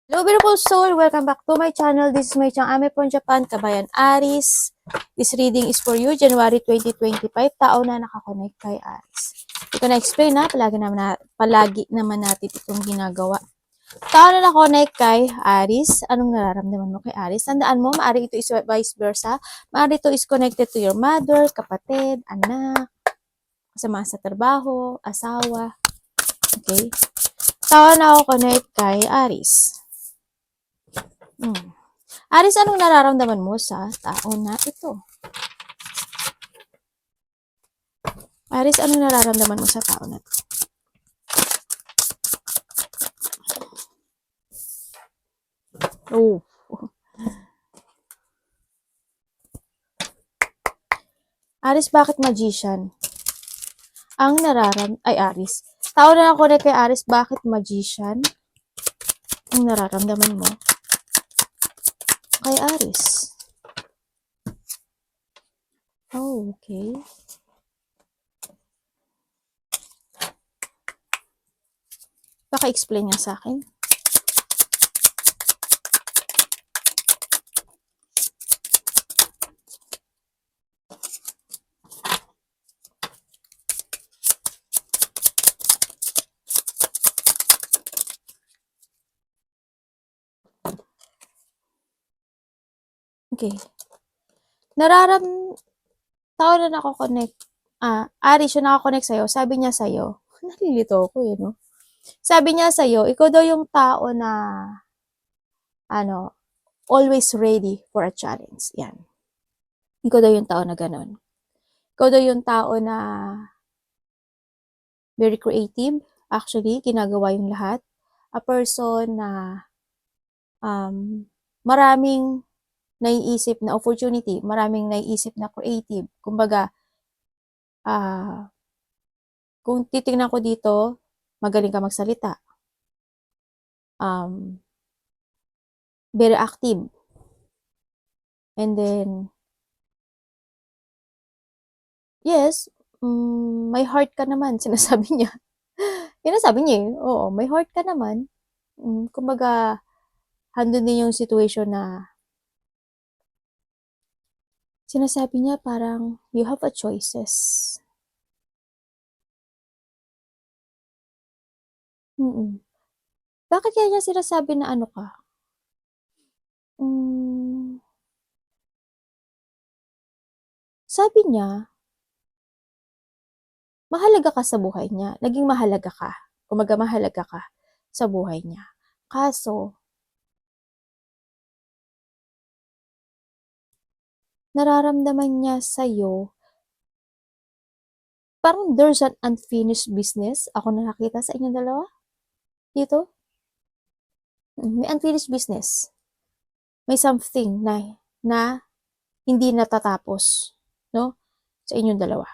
Hello, beautiful soul! Welcome back to my channel. This is my channel. Ame from Japan, Kabayan Aris. This reading is for you, January 2025. Tao na nakakonect kay Aris. Hindi ko na-explain na, palagi naman natin itong ginagawa. Tao na nakakonect kay Aris. Anong nararamdaman mo kay Aris? Tandaan mo, maaari ito is vice versa. Maaari ito is connected to your mother, kapatid, anak, kasama sa trabaho, asawa. Okay? Tao na nakakonect kay Aris. Aris, anong nararamdaman mo sa tao na ito? Aris, anong nararamdaman mo sa tao na ito? Oh. Aris, bakit magician? Aris. Tao na ako na kay Aris, bakit magician? Ang nararamdaman mo kay Aris. Oh, okay. Paka-explain nga sa akin. Okay. Tao na nakakonect. Aris, yung nakakonect sa'yo, sabi niya sa'yo, nalilito ako no? Sabi niya sa'yo, ikaw daw yung tao na, always ready for a challenge. Yan. Ikaw daw yung tao na ganun. Ikaw daw yung tao na very creative. Actually, ginagawa yung lahat. A person na maraming naiisip na opportunity, maraming naiisip na creative. Kumbaga, kung titingnan ko dito, magaling ka magsalita. Very active. And then, yes, may heart ka naman, sinasabi niya. Sinasabi niya eh, oo, may heart ka naman. Kumbaga, handun din yung situation na sinasabi niya parang you have a choices. Bakit kaya niya sinasabi na ano ka? Sabi niya, mahalaga ka sa buhay niya. Naging mahalaga ka. Kumaga mahalaga ka sa buhay niya. Kaso, nararamdaman niya sa'yo, parang there's an unfinished business. Ako na nakita sa inyong dalawa. Dito. May unfinished business. May something na hindi natatapos. No? Sa inyong dalawa.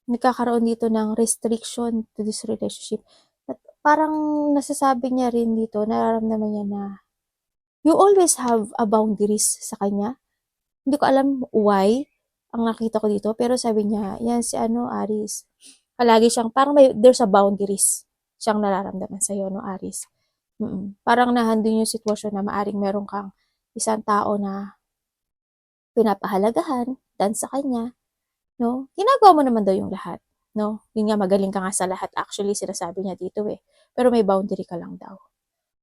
Nagkakaroon dito ng restriction to this relationship. At parang nasasabi niya rin dito, nararamdaman niya na you always have a boundaries sa kanya. Hindi ko alam why ang nakita ko dito, pero sabi niya, yan si Aris. Palagi siyang, parang there's a boundaries siyang nararamdaman sa'yo, Aris. Parang nahandun yung sitwasyon na maaring meron kang isang tao na pinapahalagahan dan sa kanya, no? Ginagawa mo naman daw yung lahat, no? Yun nga, magaling ka nga sa lahat. Actually, sinasabi niya dito eh. Pero may boundary ka lang daw.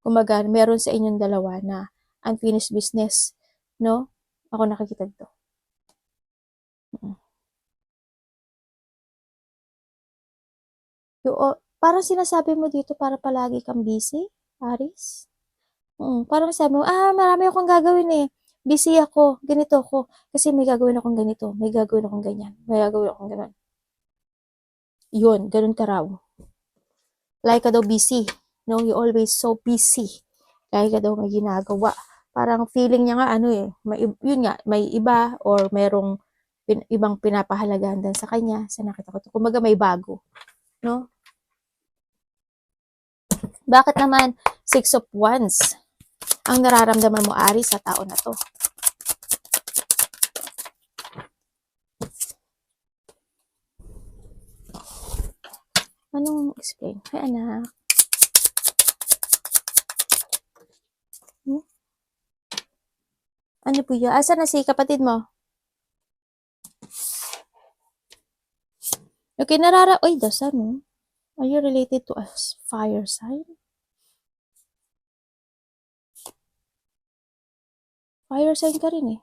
Kumaga, meron sa inyong dalawa na unfinished business, no? Ako nakikita dito. Parang sinasabi mo dito para palagi kang busy, Aris? Parang sabi mo, marami akong gagawin eh. Busy ako, ganito ako. Kasi may gagawin akong ganito, may gagawin akong ganyan, may gagawin akong ganun. Yun, ganun ka raw. Like ka daw busy. No, you always so busy. Like ka daw may ginagawa. Parang feeling niya nga yun nga, may iba or merong ibang pinapahalagahan din sa kanya. Sa nakita ko. Kumaga may bago. No? Bakit naman 6 of Wands ang nararamdaman mo, Aris, sa tao na to? Anong explain? Hi, anak. Ano po yun? Asan na si kapatid mo? Okay, Oy, dasan, no? Are you related to a fire sign? Fire sign ka rin eh.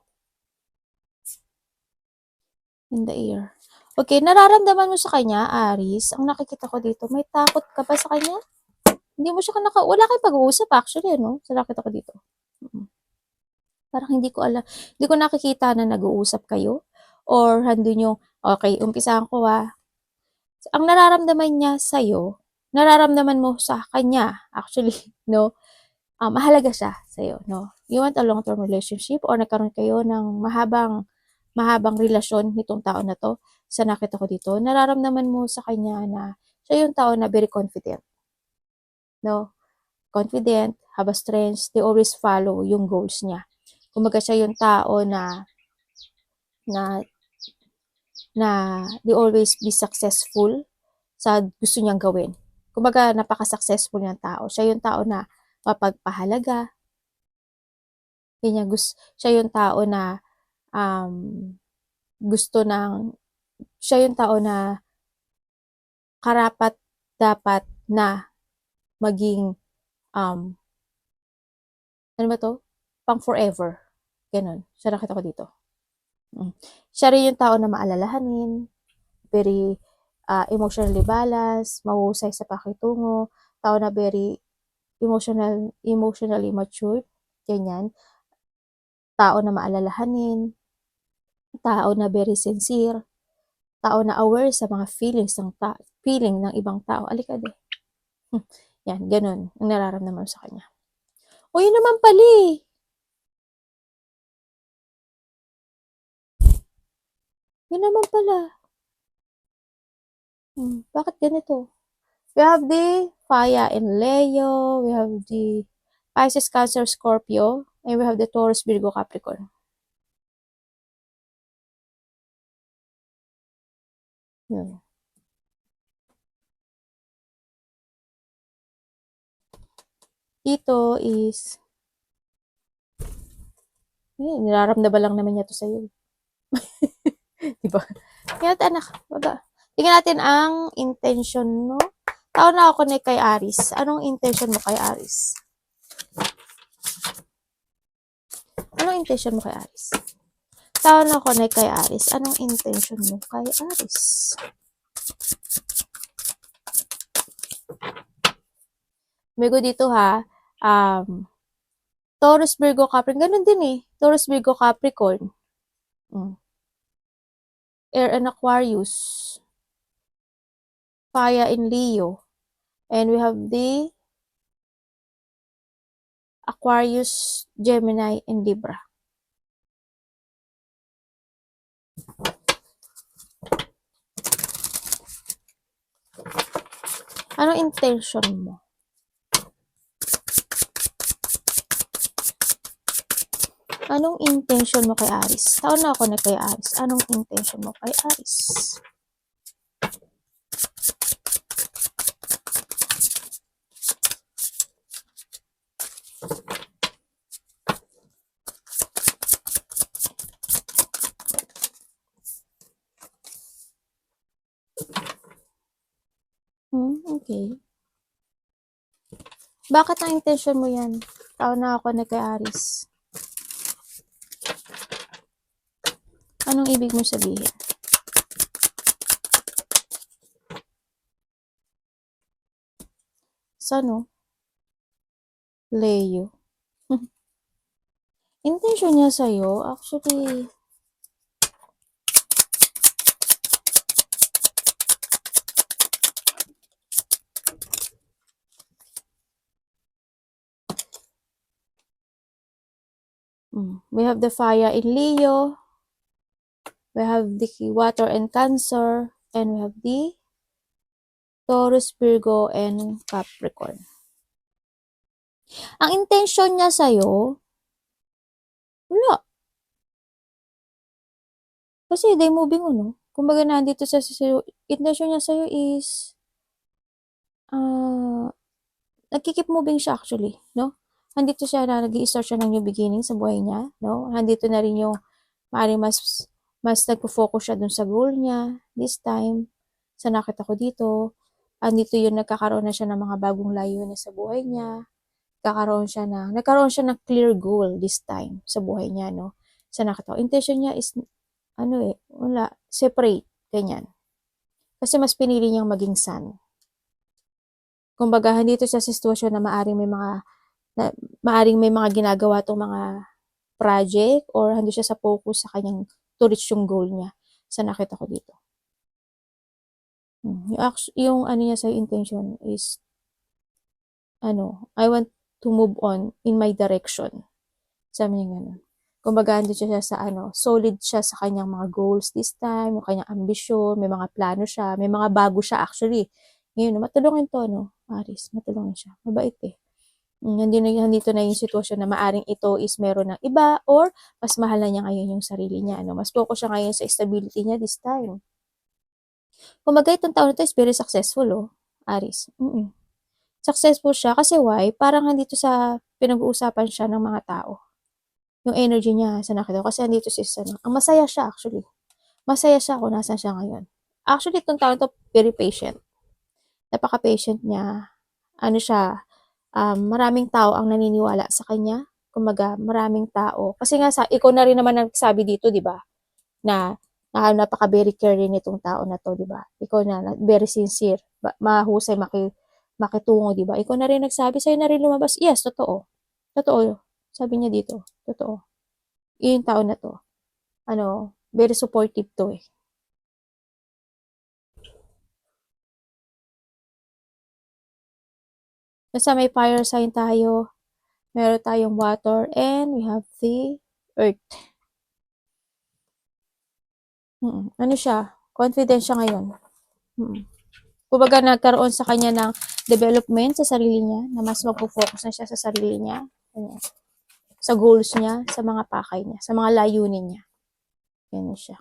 In the air. Okay, nararamdaman mo sa kanya, Aris, ang nakikita ko dito, may takot ka ba sa kanya? Hindi mo siya wala kayong pag-uusap actually, no? Sa nakita ko dito. Parang hindi ko nakikita na nag-uusap kayo or handun yung, okay, umpisahan ko ang nararamdaman niya sa'yo, nararamdaman mo sa kanya, actually, no? Mahalaga siya sa'yo, no? You want a long-term relationship or nagkaroon kayo ng mahabang relasyon nitong tao na to, sa nakita ko dito, nararamdaman mo sa kanya na siya yung tao na very confident, no? Confident, have a strength, they always follow yung goals niya. Kumbaga siya yung tao na na they always be successful sa gusto niyang gawin. Kumbaga, napaka-successful niyang tao. Siya yung tao na mapagpahalaga. Siya yung tao na um, gusto ng, siya yung tao na karapat dapat na maging, ano ba to? Pang forever. Ganon. Siya nakita ko dito. Siya rin yung tao na maalalahanin, very emotionally balanced, mahusay sa pakitungo, tao na very emotionally mature, ganyan. Tao na maalalahanin, tao na very sincere, tao na aware sa mga feeling ng ibang tao. Alikade. Yan, ganun ang nararamdaman sa kanya. O, yun naman pala eh. Yun naman pala. Bakit ganito? We have the Fire in Leo, we have the Pisces, Cancer, Scorpio, and we have the Taurus, Virgo, Capricorn. Yun. Ito is niraramdaman lang naman niya to sa'yo. Diba? Kaya anak, tingnan natin ang intention mo. Tao na ako na kay Aris. Anong intention mo kay Aris? Anong intention mo kay Aris? Tao na ako na kay Aris. Anong intention mo kay Aris? Migo dito ha. Taurus, Virgo, Capricorn. Ganun din eh. Taurus, Virgo, Capricorn. Air and Aquarius. Fire in Leo. And we have the Aquarius, Gemini, and Libra. Anong intention mo? Anong intention mo kay Aris? Tao na ako na kay Aris. Anong intention mo kay Aris? Okay. Bakit ang intention mo yan? Tao na ako na kay Aris. Anong ibig mo sabihin? Sano? Leo. Intention niya sa'yo, actually, we have the Fire in Leo, we have the Water and Cancer, and we have the Taurus, Virgo, and Capricorn. Ang intention niya sa'yo, wala. Kasi they moving on, no? Kumbaga nandito intention niya sa'yo is nagki-keep moving siya actually, 'no? Andito siya na nag-i-start siya ng new beginning sa buhay niya, 'no? Nandito na rin yung maaaring mas nagfo-focus siya dun sa goal niya this time, sa nakita ko dito. Andito yung nagkakaroon na siya ng mga bagong layunin sa buhay niya, nagkaroon siya ng clear goal this time sa buhay niya, 'no? Sa nakita ko. Intention niya is ano, wala, separate, ganyan. Kasi mas pinili niyang maging son. Kumbaga, andito siya sa sitwasyon na maaring may mga ginagawa 'tong mga project or hando siya sa focus sa kanyang to reach yung goal niya sa nakita ko dito. Yung ano niya sa intention is I want to move on in my direction. Sabi niya gano'n. Kumbaga andun siya sa solid siya sa kanyang mga goals this time, yung kanyang ambisyon, may mga plano siya, may mga bago siya actually. Ngayon, matulungin 'to 'no, Aries, matulungin siya, mabait eh. Nandito na yung sitwasyon na maaring ito is meron ng iba or mas mahal na niya ngayon yung sarili niya, ano. Mas focus siya ngayon sa stability niya this time. Kumbaga itong taon na 'to is very successful, Aries. Successful siya kasi why? Parang nandito sa pinag-uusapan siya ng mga tao. Yung energy niya sa nakita ko kasi nandito si ang masaya siya actually. Masaya siya kung nasaan siya ngayon. Actually, itong taon 'to very patient. Napaka-patient niya. Ano siya, maraming tao ang naniniwala sa kanya. Kumbaga, maraming tao. Kasi nga ikaw na rin naman nagsabi dito, 'di ba? Na napaka very caring nitong tao na 'to, 'di ba? Ikaw na very sincere, mahusay makitungo, 'di ba? Ikaw na rin nagsabi, sa'yo na rin lumabas. Yes, totoo. Totoo. Sabi niya dito, totoo. Yung tao na 'to, very supportive 'to eh. Basta may fire sign tayo, meron tayong water, and we have the earth. Ano siya, confident siya ngayon. Kumbaga nagkaroon sa kanya ng development sa sarili niya, na mas magpo-focus na siya sa sarili niya, sa goals niya, sa mga pakay niya, sa mga layunin niya. Ganyan siya.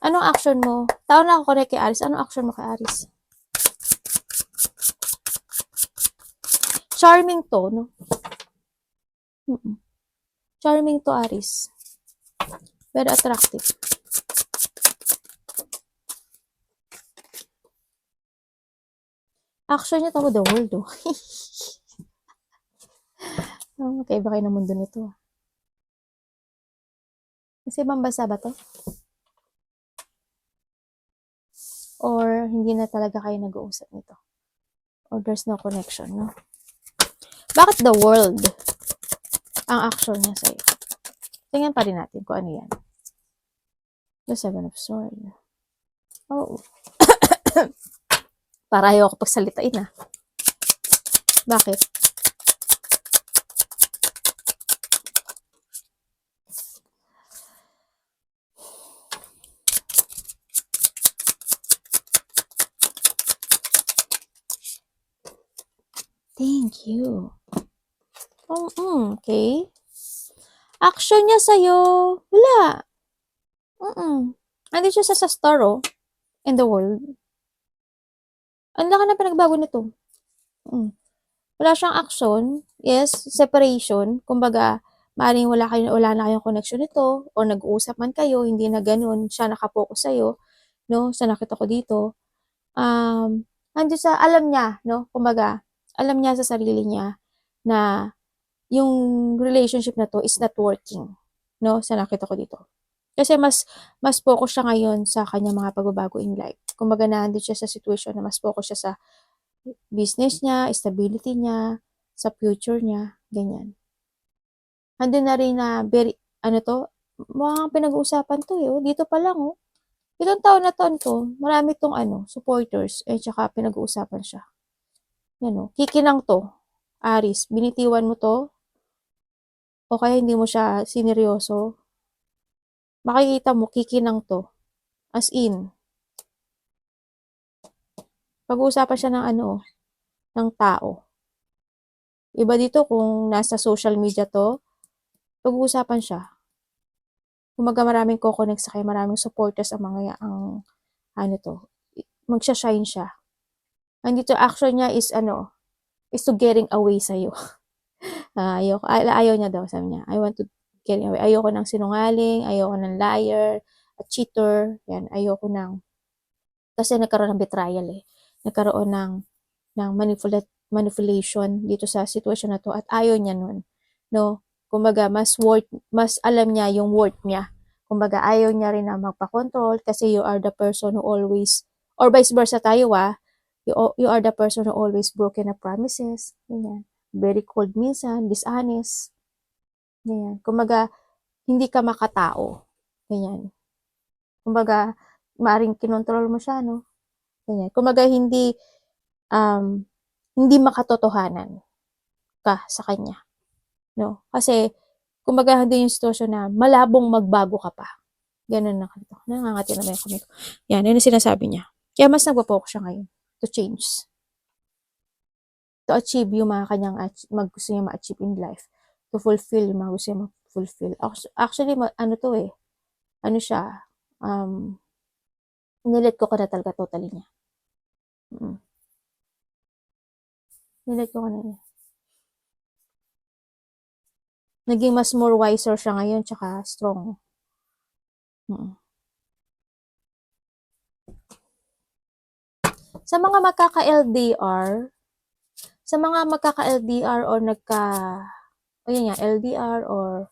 Anong action mo? Tao na ako connect kay Aris. Anong action mo kay Aris? Charming to, no? Charming to, Aris. Very attractive. Action niya tamo the world, oh. Okay, ba kayo ng mundo nito? Kasi ibang bansa ba to? Or hindi na talaga kayo nag-uusap nito? Or there's no connection, no? Bakit the world ang action niya sa'yo? Tingnan pa rin natin kung ano yan. The Seven of Swords. Oh. Para ayaw ako pagsalitain, Bakit? Thank you. Okay. Action niya sa'yo, wala. Andito siya sa star, in the world. Ang laki na pinagbago nito. Wala siyang action. Yes, separation. Kumbaga, maaaring wala na kayong connection nito, o nag-uusap man kayo, hindi na ganun, siya nakapokus sa'yo, no? Sa nakita ko dito. Alam niya, no? Kumbaga, alam niya sa sarili niya na yung relationship na to is not working, no? Sa nakita ko dito. Kasi mas focus siya ngayon sa kanyang mga pagbabago in life. Kumbaga, nandito siya sa situation na mas focus siya sa business niya, stability niya, sa future niya, ganyan. Andun na rin na mukhang pinag-uusapan to dito pa lang Itong taon na to, marami tong supporters, tsaka pinag-uusapan siya. Yan kikinang to, Aris, binitiwan mo to, o kaya hindi mo siya sineryoso, makikita mo, kikinang to. As in, pag-uusapan siya ng tao. Iba dito kung nasa social media to, pag-uusapan siya. Kumaga maraming ko-connect sa kanya, maraming supporters ang magsha-shine siya. Andito action niya is ano, is to getting away sa'yo. Ayaw niya daw, sabi niya. I want to get away. Ayoko ng sinungaling, ayoko ng liar, a cheater, yan, ayoko ng, kasi nagkaroon ng betrayal eh. Nagkaroon ng manipulation dito sa sitwasyon na to at ayaw niya nun. No? Kumbaga, mas alam niya yung worth niya. Kumbaga, ayaw niya rin na magpa-control kasi you are the person who always, or vice versa tayo you are the person who always broken the promises. Ganyan. Very cold minsan, dishonest. Ganyan. Kumbaga, hindi ka makatao. Ganyan. Kumbaga, maaring kinontrol mo siya, no? Ganyan. Kumbaga, hindi makatotohanan ka sa kanya. No? Kasi, kumbaga, hindi yung sitwasyon na malabong magbago ka pa. Ganun na kanito. Nangangati naman yung kamay ko. Yan, yun yung sinasabi niya. Kaya mas nagpo-focus siya ngayon to change. To achieve yung mga kanyang gusto niya ma-achieve in life. To fulfill yung mga gusto niya ma-fulfill. Actually, ano to eh. Ano siya, nilet ko ka na talaga totally niya. Nilet ko ka na niya. Naging mas more wiser siya ngayon, tsaka strong. Sa mga magkaka-LDR, or o yun nga, LDR or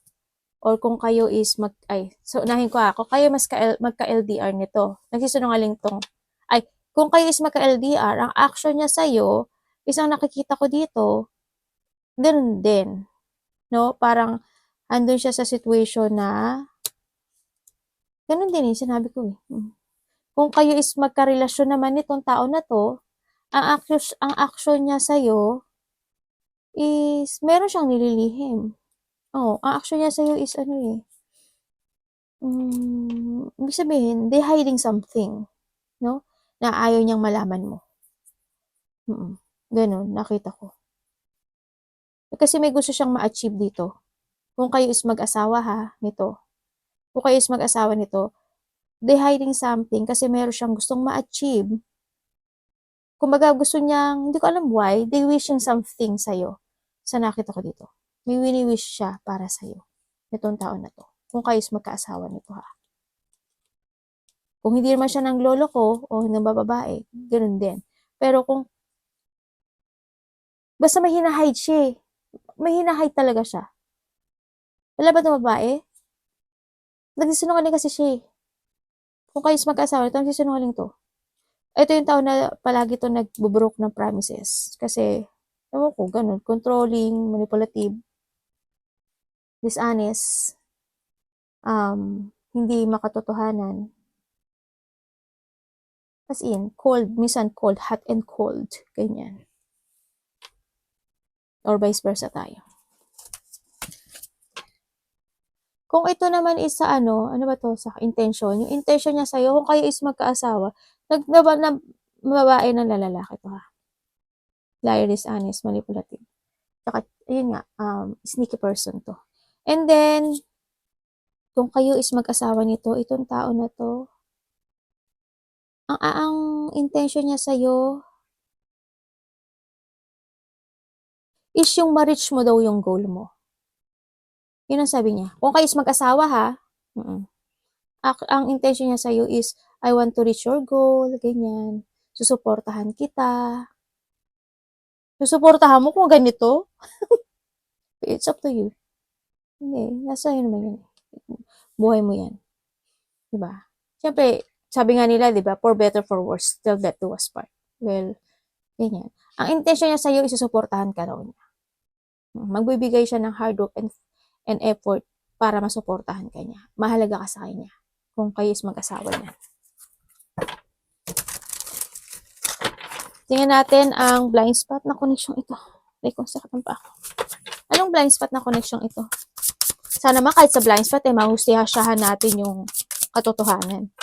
kung kayo is so unahin ko kung kayo magka-LDR nito, nagsisinungaling kung kayo is magka-LDR, ang action niya sa'yo, isang nakikita ko dito, ganun din, no? Parang, andun siya sa situation na, ganun din eh, sinabi ko eh. Kung kayo is magka-relasyon naman nitong tao na to, ang action niya sa'yo, is, meron siyang nililihim. Ang action niya sa'yo is ano eh, ibig sabihin, they hiding something, no? Na ayaw niyang malaman mo. Ganun, nakita ko. Kasi may gusto siyang ma-achieve dito. Kung kayo is mag-asawa nito. Kung kayo is mag-asawa nito, they hiding something kasi meron siyang gustong ma-achieve. Kumbaga gusto niyang, hindi ko alam why, they wishing something sa'yo. Sa nakita ko dito. May wini-wish siya para sa'yo. Nitong taon na to. Kung kayo is magka-asawa nito Kung hindi naman siya ng lolo ko o ng babae, ganun din. Pero kung basta may hinahide siya eh. May hinahide talaga siya. Wala ba itong babae? Nagsisinungaling kasi siya eh. Kung kayo is mag-asawa, ito nagsisinungaling to. Ito yung taon na palagi to nag-broke ng promises. Kasi, ewan ko, ganun. Controlling, manipulative, dishonest, hindi makatotohanan. As in, cold, minsan cold, hot and cold. Ganyan. Or vice versa tayo. Kung ito naman is sa ano ba to, sa intention, yung intention niya sa'yo, kung kayo is magkaasawa, babae ng lalaki to Liar, dishonest, manipulative. Tsaka, ayun nga, sneaky person to. And then, kung kayo is mag-asawa nito, itong tao na to, ang intention niya sa'yo, is yung ma-reach mo daw yung goal mo. Yun ang sabi niya. Kung kayo is mag-asawa ang intention niya sa'yo is, I want to reach your goal, ganyan. Susuportahan kita. Susuportahan mo kung ganito? It's up to you. Hindi, nasa yun naman yun. Buhay mo yan. Diba? Siyempre, sabi nga nila, diba, for better, for worse, till death do us part. Well, ganyan. Ang intention niya sa'yo is susuportahan ka raw niya. Magbibigay siya ng hard work and effort para masuportahan ka niya. Mahalaga ka sa kanya kung kayo is mag-asawa niya. Tingnan natin ang blind spot na connection ito. Ay, kung sakit ang pa ako. Anong blind spot na connection ito? Sana naman kahit sa blind spot, mahustisyahan natin yung katotohanan.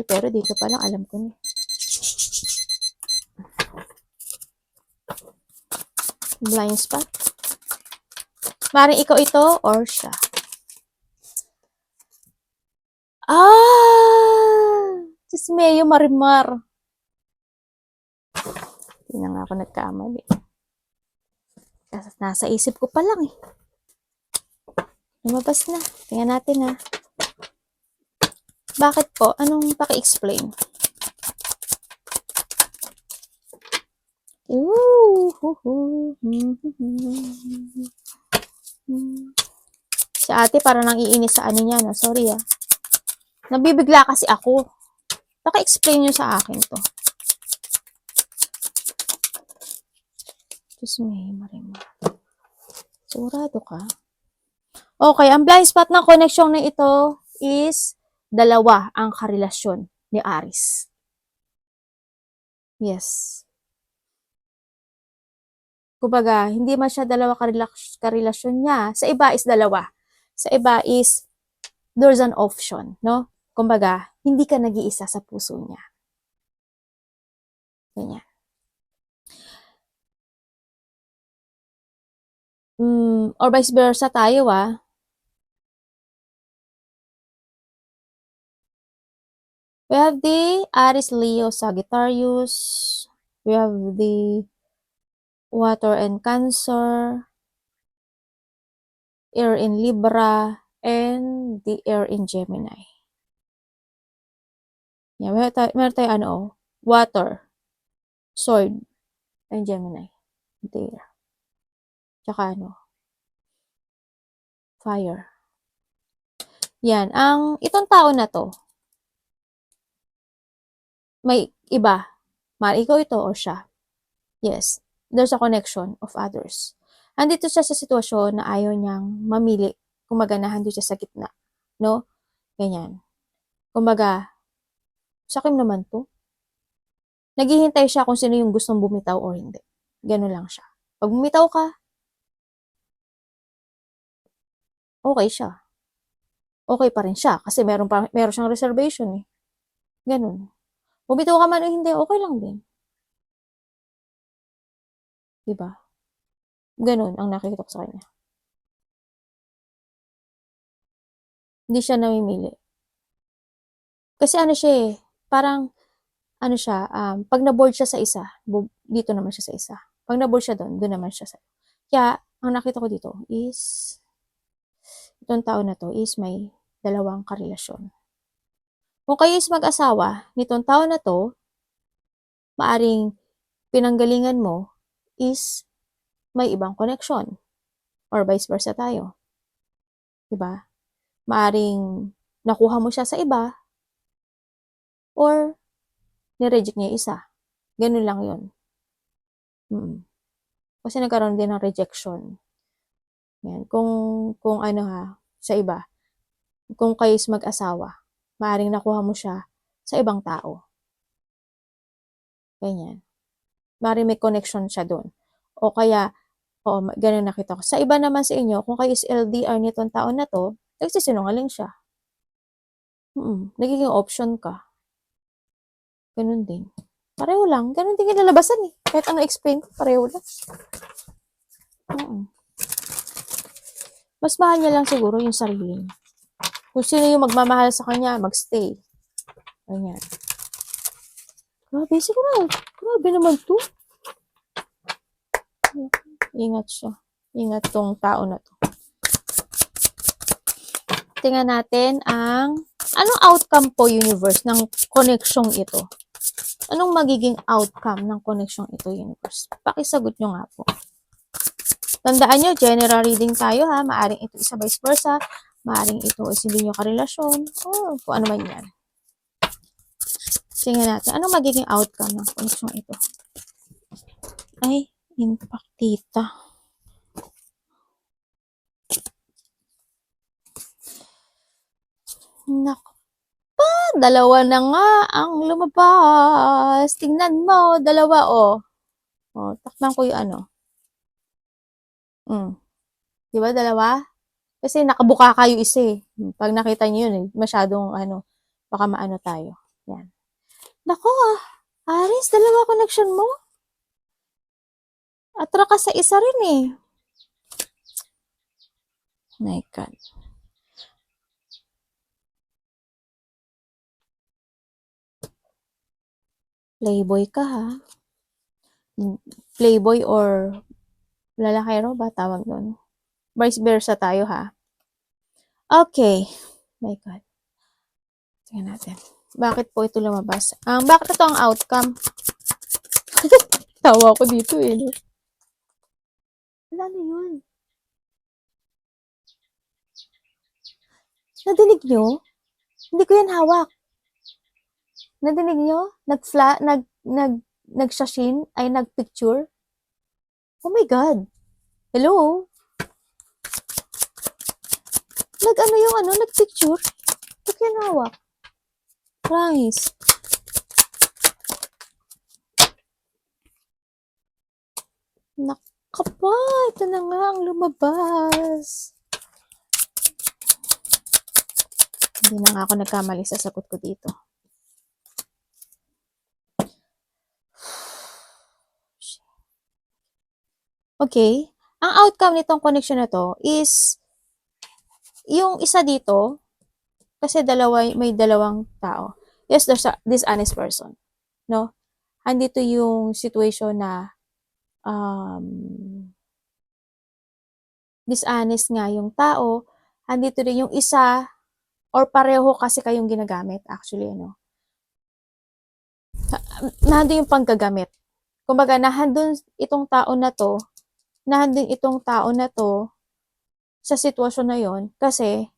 Pero dito pa lang, alam ko na. Blind spot. Maring ikaw ito or siya. Diyos Mayo, Marimar. Hindi na nga ako nagkamali. Nasa isip ko pa lang eh. Lumabas na. Tingnan natin ha. Bakit po? Anong paki-explain? Si ate parang nang iinis sa ano niya, no? Sorry ah. Nabibigla kasi ako. Paki-explain nyo sa akin to. Diyos me, Marima. Sigurado ka? Okay, ang blind spot ng koneksyon na ito is dalawa ang karelasyon ni Aris. Yes. Kumbaga, hindi man siya dalawa karelasyon niya. Sa iba is dalawa. Sa iba is there's an option, no? Kumbaga, hindi ka nag-iisa sa puso niya. Ganyan. Or vice versa tayo ah. We have the Aries, Leo, Sagittarius. We have the Water and Cancer, Air in Libra, and the Air in Gemini. Yeah, meron tayo ano, Water, Sword, and Gemini. There. Tsaka ano, Fire. Yan, itong tao na to, may iba. Ikaw ito o siya. Yes, there's a connection of others. Andito siya sa sitwasyon na ayaw niyang mamili. Kumbaga, nandito siya sa gitna. No? Ganyan. Kumbaga, sa akin naman to. Naghihintay siya kung sino yung gustong bumitaw o hindi. Ganun lang siya. Pag bumitaw ka, okay siya. Okay pa rin siya kasi meron siyang reservation eh. Ganun. Bumitaw ka man o hindi, okay lang din. Diba? Ganun ang nakikita ko sa kanya. Hindi siya namimili. Kasi ano siya eh, parang ano siya, pag na-board siya sa isa, dito naman siya sa isa. Pag na-board siya doon naman siya sa. Kaya, ang nakita ko dito is, itong tao na to is may dalawang karelasyon. Kung kayo is mag-asawa, nitong tao na to, maaring pinanggalingan mo is may ibang connection. Or vice versa tayo. Diba? Maaring nakuha mo siya sa iba, or nireject niya isa. Ganun lang yun. Kasi nagkaroon din ng rejection. Yan. Kung ano ha, sa iba, kung kayo is mag-asawa, maaaring nakuha mo siya sa ibang tao. Ganyan. Maaaring may connection siya doon. O kaya, ganun nakita ko. Sa iba naman sa inyo, kung kayo is LDR nitong taon na to, nagsisinungaling siya. Nagiging option ka. Ganun din. Pareho lang. Ganun din kinalabasan eh. Kahit ano explain ko, pareho lang. Mas mahal niya lang siguro yung sarili niya. Kung sino yung magmamahal sa kanya, magstay. Ganyan. Grabe, siguro. Grabe naman to. Ingat siya. Ingat tong tao na to. Tingnan natin anong outcome po, universe, ng koneksyong ito. Anong magiging outcome ng koneksyong ito, universe? Pakisagot nyo nga po. Tandaan nyo, general reading tayo ha. Maaring ito isa vice versa. Maaring ito is hindi nyo karelasyon. O kung ano man yan. Tingnan natin. Anong magiging outcome ng koneksyong ito? Ay, impact tita. Naku pa, dalawa na nga ang lumabas. Tingnan mo, dalawa takpan ko yung ano. Diba dalawa? Kasi nakabuka kayo isa eh. Pag nakita niyo yun, masyadong baka maano tayo. Yan. Nako Aris, dalawa connection mo? Atra ka sa isa rin eh. My God. Playboy ka ha. playboy or lalakero ba tawag nun? Vice versa tayo ha. Okay. My God. Tingnan natin. Bakit po ito lumabas? Bakit ito ang outcome? Tawa ko dito eh. No? Wala na yun. Nadinig nyo? Hindi ko yan hawak. Nadinig nyo? Nag-shashin? Ay, nag-picture? Oh my God. Hello? Nag-picture? Hindi ko yan hawak. Promise. Nakapa, ito na nga ang lumabas. Hindi na nga ako nagkamali sa sagot ko dito. Okay. Ang outcome nitong connection na to is yung isa dito, kasi may dalawang tao. Yes, there's a dishonest person. No? Andito yung situation na dishonest nga yung tao. Andito rin yung isa or pareho kasi kayong ginagamit actually, ano. Nandun yung panggagamit. Kumbaga, nahandun itong tao na to sa sitwasyon na yon kasi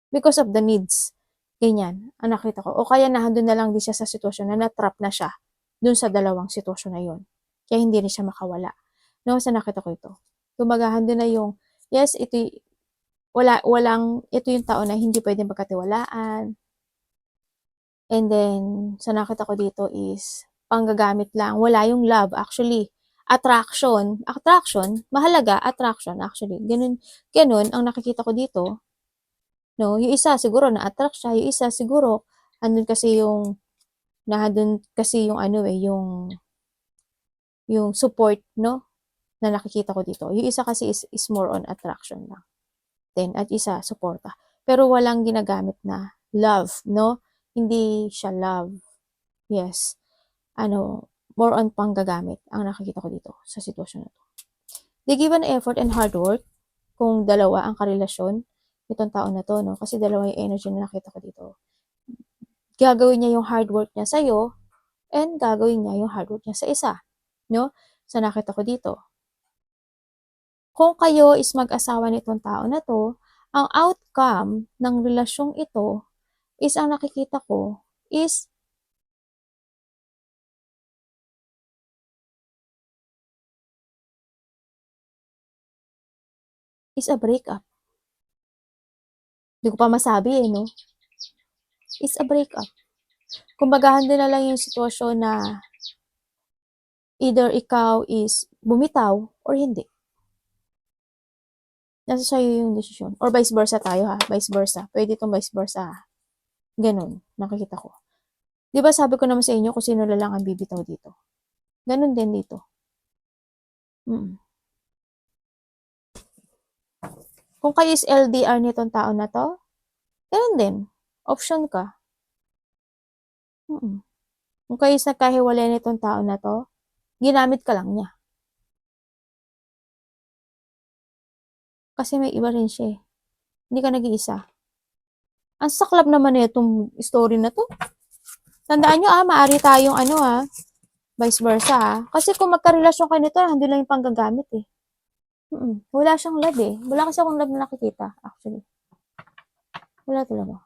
because of the needs. Ganyan, ang nakita ko. O kaya nahandun na lang din siya sa sitwasyon na natrap na siya dun sa dalawang sitwasyon na yon. Kaya hindi rin siya makawala. No, sa nakita ko ito. Kumbaga, handun na yung, yes, ito yung tao na hindi pwedeng pagkatiwalaan. And then, sa nakita ko dito is, panggagamit lang. Wala yung love, actually. Attraction, mahalaga, attraction, actually. Ganun ang nakikita ko dito. No, yung isa siguro na-attract siya, yung isa siguro nandun kasi yung yung support, no, na nakikita ko dito. Yung isa kasi is more on attraction lang. Then, at isa, suporta. Pero walang ginagamit na love, no? Hindi siya love. Yes. More on panggagamit ang nakikita ko dito sa sitwasyon na to. They give an effort and hard work kung dalawa ang karelasyon itong tao na to, no? Kasi dalawa yung energy na nakita ko dito. Gagawin niya yung hard work niya sa'yo and gagawin niya yung hard work niya sa isa, no? Sa nakita ko dito. Kung kayo is mag-asawa nitong tao na to, ang outcome ng relasyong ito is ang nakikita ko is a breakup. Hindi ko pa masabi no? Is a breakup. Kumbaga, handin na lang yung sitwasyon na either ikaw is bumitaw or hindi. Nasa sa'yo yung desisyon. Or vice versa tayo ha. Vice versa. Pwede itong vice versa ha. Ganun. Nakikita ko. Di ba sabi ko naman sa inyo kung sino na lang ang bibitaw dito. Ganun din dito. Kung kayo is LDR nitong tao na to, ganun din. Option ka. Kung kayo is nagkahiwalay nitong tao na to, ginamit ka lang niya. Kasi may iba rin siya eh. Hindi ka nag-iisa. Ang saklap naman na itong story na to. Tandaan nyo maari tayong vice versa Kasi kung magkarelasyon kayo nito, hindi lang yung panggagamit eh. Wala siyang love eh. Wala kasi akong love na nakikita, actually. Wala talaga.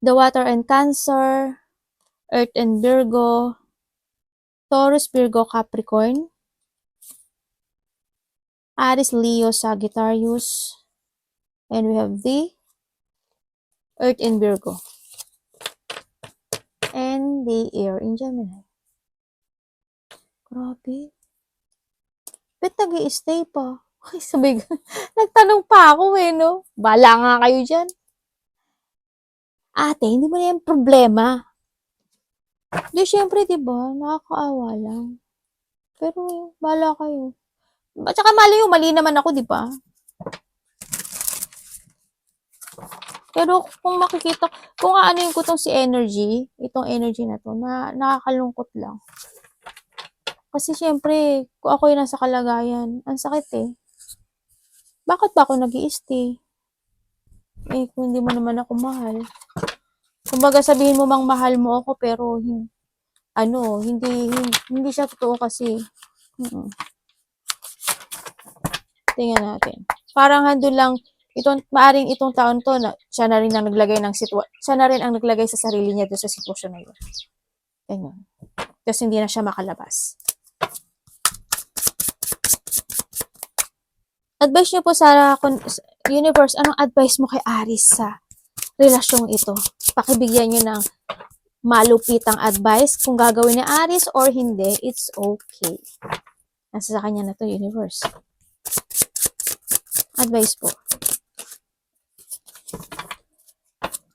The water and Cancer, Earth and Virgo, Taurus, Virgo, Capricorn, Aries, Leo, Sagittarius, and we have the Earth in Virgo, and the Air in Gemini. Grabe. Bet nag-i-stay pa. Ay, sabi nagtanong pa ako no? Bala nga kayo dyan. Ate, hindi mo na yung problema. Di, syempre, diba? Nakakaawa lang. Pero, bala kayo. At saka mali naman ako, diba? Pero kung makikita, kung aanuhin ko tong si energy, itong energy na to, na nakakalungkot lang. Kasi syempre, kung ako yung nasa kalagayan, ang sakit eh. Bakit ba ako nag-i-stay? Eh, kung hindi mo naman ako mahal. Kumbaga sabihin mo mang mahal mo ako, pero hindi siya totoo kasi. Tingnan natin. Parang handun lang, maaring itong taon to, siya na rin ang naglagay siya na rin ang naglagay sa sarili niya doon sa sitwasyon na yun. Ganyan. Kasi hindi na siya makalabas. Advice niyo po sa universe, anong advice mo kay Aries sa relasyong ito? Pakibigyan niyo ng malupitang advice kung gagawin ni Aries or hindi, it's okay. Nasa sa kanya na to, universe. Advice po.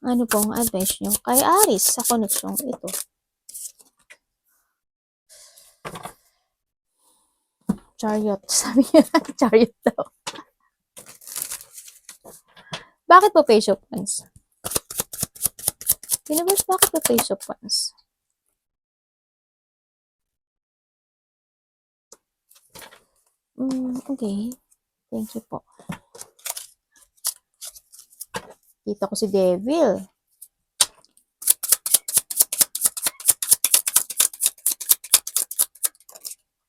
Ano pong advice niyo kay Aries sa koneksyon ito? Chariot. Sabi niya, chariot daw. Bakit po Page of Wands? Universe, bakit po Page of Wands? Okay. Thank you po. Kita ko si Devil.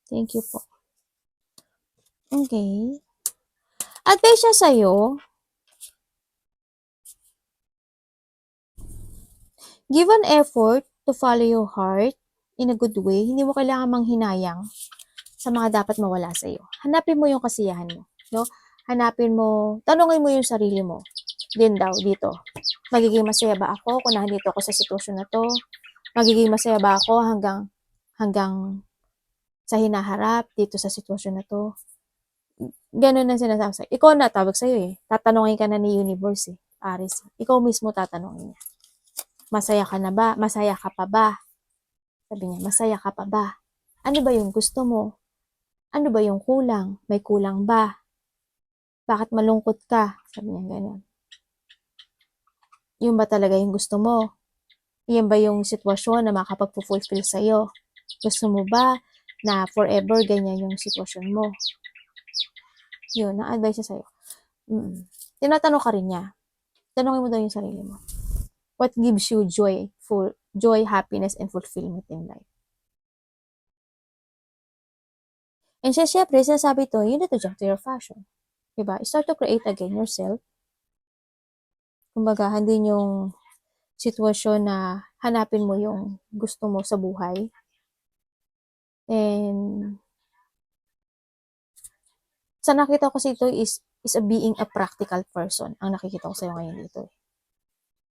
Thank you po. Okay. Advice siya sa'yo. Give an effort to follow your heart in a good way. Hindi mo kailangan manghinayang sa mga dapat mawala sa'yo. Hanapin mo yung kasiyahan mo. No? Hanapin mo, tanungin mo yung sarili mo. Din daw, dito. Magiging masaya ba ako kung nandito ako sa sitwasyon na to? Magiging masaya ba ako hanggang sa hinaharap dito sa sitwasyon na to? Ganun ang sinasabi sa'yo. Ikaw na tawag sa'yo eh. Tatanungin ka na ni universe eh. Aries. Ikaw mismo tatanungin niya. Masaya ka na ba? Masaya ka pa ba? Sabi niya, masaya ka pa ba? Ano ba yung gusto mo? Ano ba yung kulang? May kulang ba? Bakit malungkot ka? Sabi niya gano'n. Yun ba talaga yung gusto mo? Yan ba yung sitwasyon na makapag-fulfill sa'yo? Gusto mo ba na forever ganyan yung sitwasyon mo? Yun, ang advice niya sa'yo. Tinatanong ka rin niya. Tanongin mo daw yung sarili mo. What gives you joy, happiness, and fulfillment in life? And siya, syempre, sinasabi to, you need to jump to your fashion. Diba? Start to create again yourself. Kumbaga, hindi yung sitwasyon na hanapin mo yung gusto mo sa buhay. And sa nakita ko sa ito is a being a practical person. Ang nakikita ko sa'yo ngayon dito.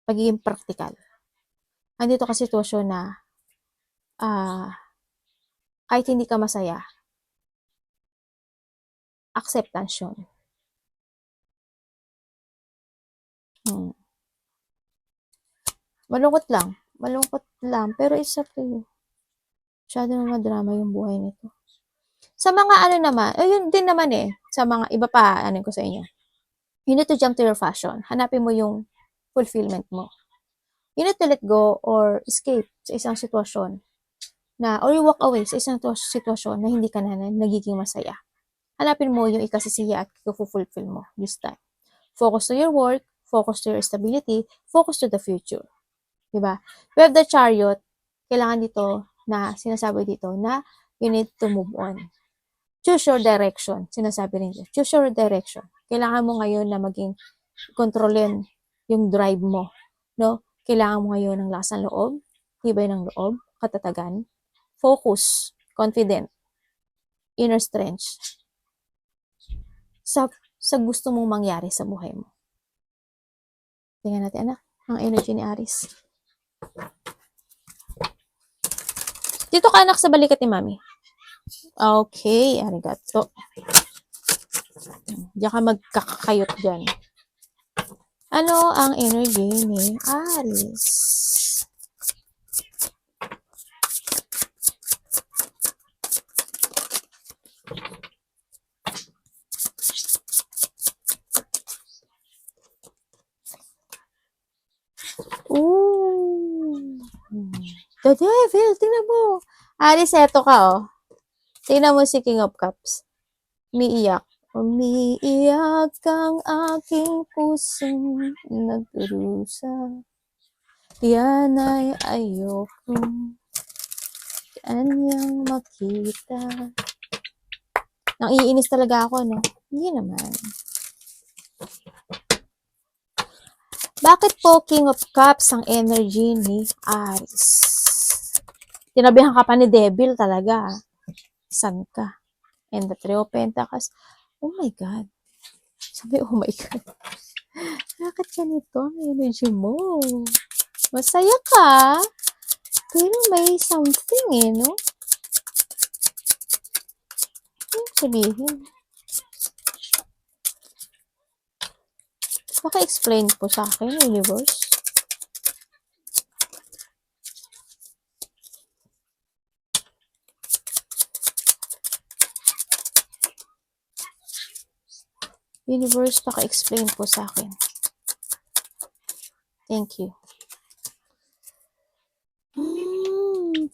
Pagiging practical. Andito ka sitwasyon na kahit hindi ka masaya, acceptance yun. Malungkot lang, pero it's up to you. Masyado na madrama yung buhay nito. Sa mga ano naman, yun din naman eh, sa mga iba pa, ano ko sa inyo. You need to jump to your fashion. Hanapin mo yung fulfillment mo. You need to let go or escape sa isang sitwasyon or you walk away sa isang sitwasyon na hindi ka na nagiging masaya. Hanapin mo yung ikasisiya at i-fulfill mo this time. Focus to your work, focus to your stability, focus to the future. Diba? We have the chariot, kailangan dito na, sinasabi dito na you need to move on. Choose your direction, sinasabi rin dito. Choose your direction. Kailangan mo ngayon na maging kontrolin yung drive mo. No? Kailangan mo ngayon ng lakas ng loob, tibay ng loob, katatagan, focus, confident, inner strength sa gusto mong mangyari sa buhay mo. Tingnan natin, anak, ang energy ni Aries. Dito ka, anak, sa balikat ni Mami. Okay, arigato. Diyan ka magkakayot dyan. Ano ang energy ni Aries? Ooh. The devil, tingnan mo. Aris, eto ka, oh. Tingnan mo si King of Cups. Umiiyak. Umiiyak ang aking pusong nagdurusa. Yan ay ayokong kanyang makita. Nang-iinis talaga ako, no? Hindi naman. Bakit po King of Cups ang energy ni Aries? Tinabihan ka pa ni Devil talaga. San ka? And the Three of Pentacles. Oh my God. Sabi, oh my God. Bakit ganito ang energy mo? Masaya ka, pero may something no? Sabihin. Paki-explain po sa akin, universe. Universe, paki-explain po sa akin. Thank you.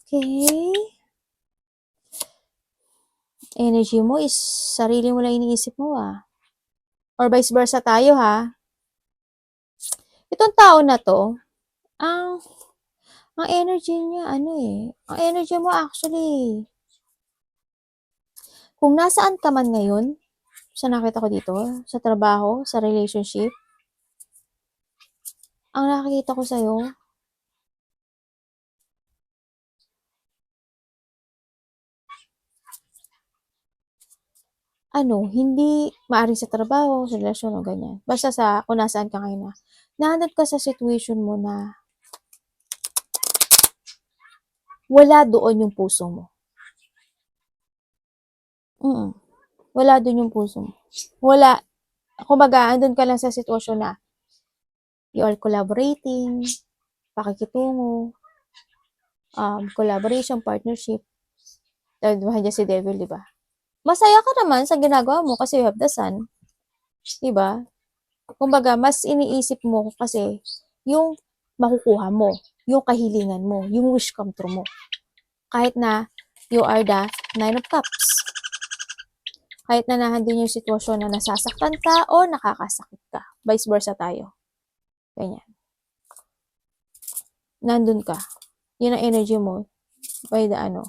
Okay. Energy mo is sarili mo lang iniisip mo Or vice versa tayo Itong tao na to, ang energy niya, ang energy mo actually, kung nasaan ka man ngayon, sa nakita ko dito, sa trabaho, sa relationship, ang nakikita ko sa'yo, hindi maaring sa trabaho, sa relasyon o ganyan. Basta kung nasaan ka ngayon nandun ka sa situation mo na wala doon yung puso mo. Wala doon yung puso mo. Wala. Kumbaga, andun ka lang sa sitwasyon na you are collaborating, pakikitungo, collaboration, partnership. Dahil dyan si Devil, di ba? Masaya ka naman sa ginagawa mo kasi you have the sun. Di ba? Kumbaga, mas iniisip mo kasi yung makukuha mo, yung kahilingan mo, yung wish come true mo. Kahit na you are the Nine of Cups. Kahit na nandun yung sitwasyon na nasasaktan ka o nakakasakit ka. Vice versa tayo. Ganyan. Nandun ka. Yun ang energy mo. By the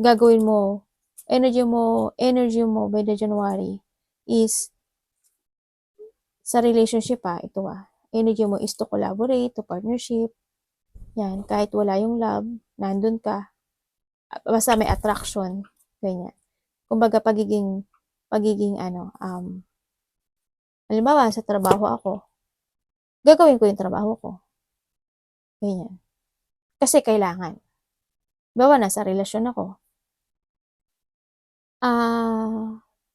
gagawin mo, energy mo by the January is sa relationship ito energy mo is to collaborate, to partnership. Yan, kahit wala yung love, nandun ka. Basta may attraction. Ganyan. Kumbaga, pagiging halimbawa, sa trabaho ako, gagawin ko yung trabaho ko. Ganyan. Kasi kailangan. Bawa na sa relasyon ako.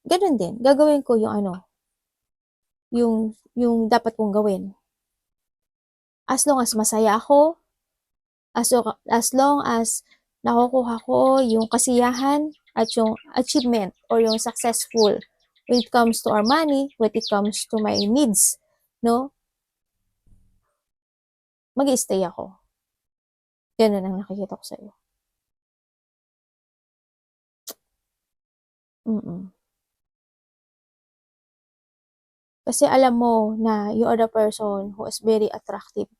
Ganun din. Gagawin ko yung yung dapat kong gawin. As long as masaya ako, as long as nakukuha ko yung kasiyahan at yung achievement or yung successful when it comes to our money, when it comes to my needs, no? Mag-i-stay ako. Ganun ang nakikita ko sa'yo. Kasi alam mo na you are the person who is very attractive.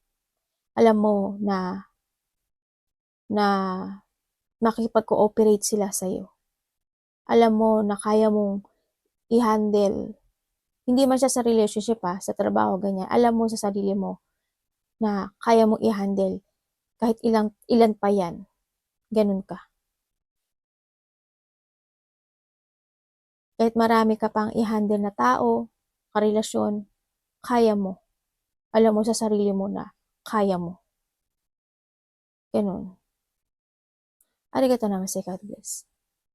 Alam mo na makikipag-cooperate sila sa'yo. Alam mo na kaya mong i-handle. Hindi man siya sa relationship sa trabaho, ganyan. Alam mo sa sarili mo na kaya mong i-handle kahit ilan pa yan. Ganun ka. Kahit marami ka pang i-handle na tao, karelasyon, kaya mo. Alam mo sa sarili mo na kaya mo. Ganun. Arigato namaste, God bless.